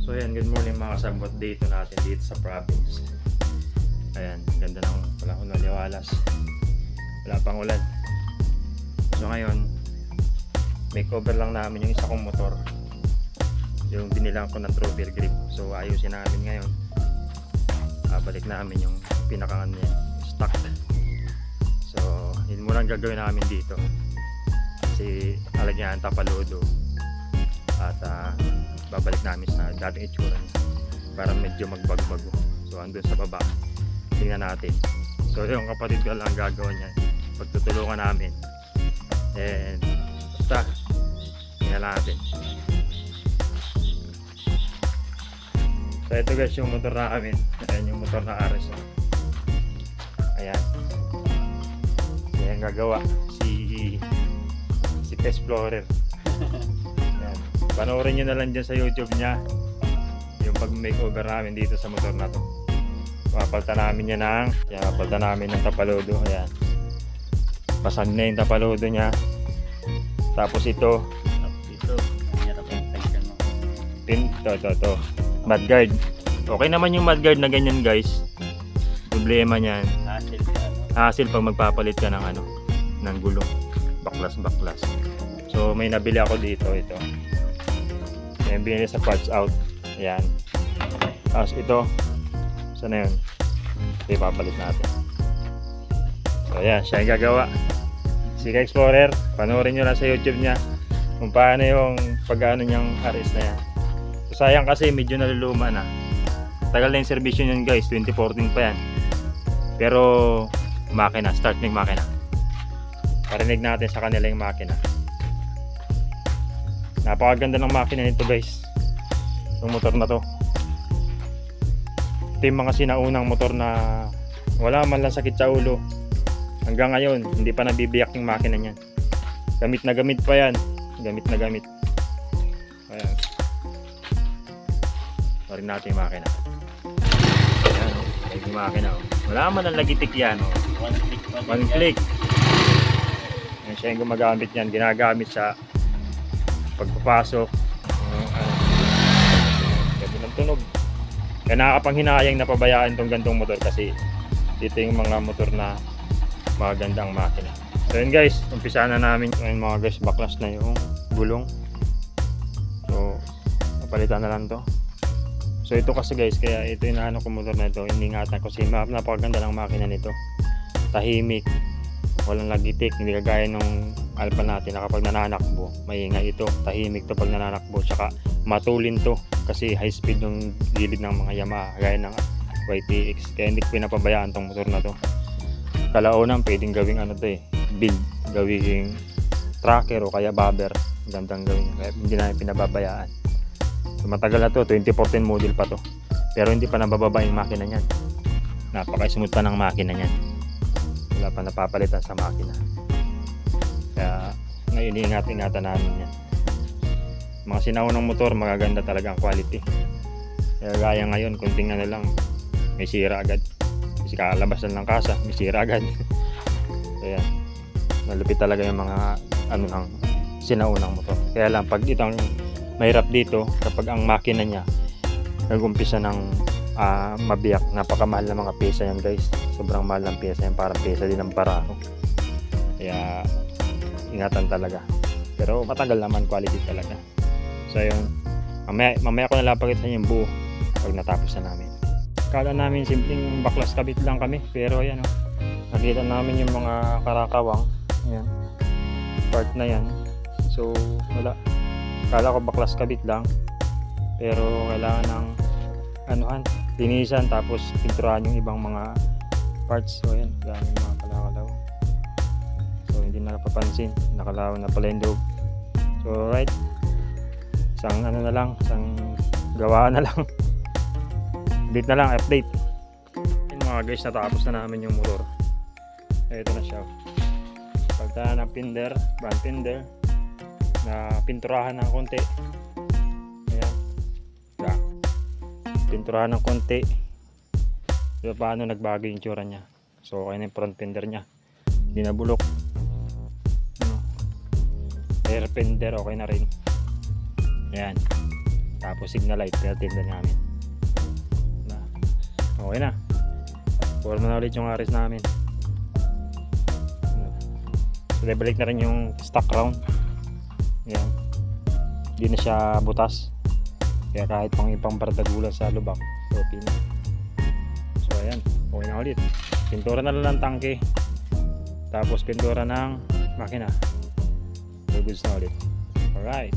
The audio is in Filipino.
So ayan, good morning mga kasabot, dito natin dito sa province. Ayan, ganda ng panahon, maliwalas. Wala pang ulan. So ngayon, make over lang namin yung isa kong motor. Yung binilang ko ng True Bear Grip. So ayusin namin ngayon. Balik namin yung pinaka stock. So yun muna ang gagawin namin dito. Kasi alagyan ang tapaludo. At babalik namin sa dating itsura niya para medyo magbago-bago. So andun sa baba, tingnan natin. So yung kapatid ko lang gagawin niya, pagtutulungan namin, and basta tingnan natin. So ito guys yung motor namin. Ayan yung motor na RS. Ayan, ayan gagawa si Explorer. Panoorin nyo na lang dyan sa YouTube nya yung pag makeover namin dito sa motor na to. Papalitan namin yan papalitan namin ng tapaludo. Ayan, pasag na yung tapaludo nya. Tapos ito mudguard. Okay naman yung mudguard na ganyan guys. Problema nyan, hassle pag magpapalit ka ng ng gulong, baklas. So may nabili ako dito, ito yung binili sa parts out. Ayan. Tapos ito, sana yun, ito ipapalit natin. So ayan, siya yung gagawa, si Explorer. Panoorin nyo lang sa YouTube nya kung paano yung pag-ano niyang RS na yan. So sayang kasi medyo naluluma na, tagal na yung servisyo nyan guys, 2014 pa yan. Pero makina, start ng makina, parinig natin sa kanila yung makina. Napakaganda ng makina nito guys, yung motor na to. Ito yung mga sinaunang motor na wala man lang sakit sa ulo. Hanggang ngayon hindi pa nabibiyak yung makina niyan. Gamit na gamit pa yan, gamit na gamit. Ayan, parin natin yung makina. Ayan, yung makina wala man lang lagitik yan. One click. Ayan, siya yung gumagamit yan, ginagamit sa pagpapasok. Ganda ng tunog. Kaya nakakapanghinayang napabayaan tong gantong motor kasi dito yung mga motor na magandang makina. So yun guys, umpisa na namin ngayon mga guys. Baklas na yung gulong. So napalitan na lang to. So ito kasi guys, kaya ito yung ko motor na ito, iningatan ko kasi napakaganda ng makina nito. Tahimik, walang lagitik, hindi kagaya nung Alpha natin na kapag nananakbo maingay. Ito tahimik to pag nananakbo, tsaka matulin to kasi high speed yung gilid ng mga Yamaha gaya ng YTX. Kaya hindi ko pinapabayaan tong motor na to. Kalaunan pwedeng gawing build, gawing tracker o kaya bobber, gandang gawin, kaya hindi na pinababayaan. So, matagal na to, 2014 model pa to, pero hindi pa nabababa yung makina nyan. Napaka-smooth pa ng makina nyan, wala pa napapalitan sa makina. Kaya ngayon iingat-ingatan namin yan. Mga sinaunang motor magaganda talaga ang quality. Kaya gaya ngayon, kunting lang may sira agad. Kasi kalabas lang ng kasa, may sira agad. Kaya malupit talaga yung mga ng sinaunang motor. Kaya lang pag itong mahirap dito, kapag ang makina niya nag-umpisa ng mabiyak, napakamahal na mga pyesa yan guys. Sobrang mahal ng pyesa yan, parang pyesa din ng barako. Kaya ingatan talaga, pero matagal naman, quality talaga. So yun, mamaya ko na lang pakita yung buo pag natapos na namin. Kala namin simpleng baklas kabit lang kami, pero ayan nakita namin yung mga karakawang. Ayan, part na yan. So wala, kala ko baklas kabit lang, pero kailangan ng linisan tapos pinturahan yung ibang mga parts. So ayan, daming mga kalakalaw. So hindi na napapansin, nakalawan na pala yung loob. So right, isang na lang, isang gawaan na lang. Update na lang, update. Yung mga guys, natapos na namin yung motor. Ito na siya. Pagta ng pinder, brand pinder, na pinturahan ng konti. Ayan, pinturahan ng konti. Diba paano nagbago yung tsura nya. So okay na yung front fender nya, hindi na bulok. Rear fender okay na rin. Ayan, Tapos signal light, pinatinda namin. Okay na. Forma na ulit yung aris namin. So, balik na rin yung stock round. Yan. Hindi na siya butas. Kaya kahit pang ipang bardagulan sa lubak, okay na. So ayan, okay na ulit. Pintura na lang ng tangke. Tapos pintura ng makina. So goods na ulit. Alright.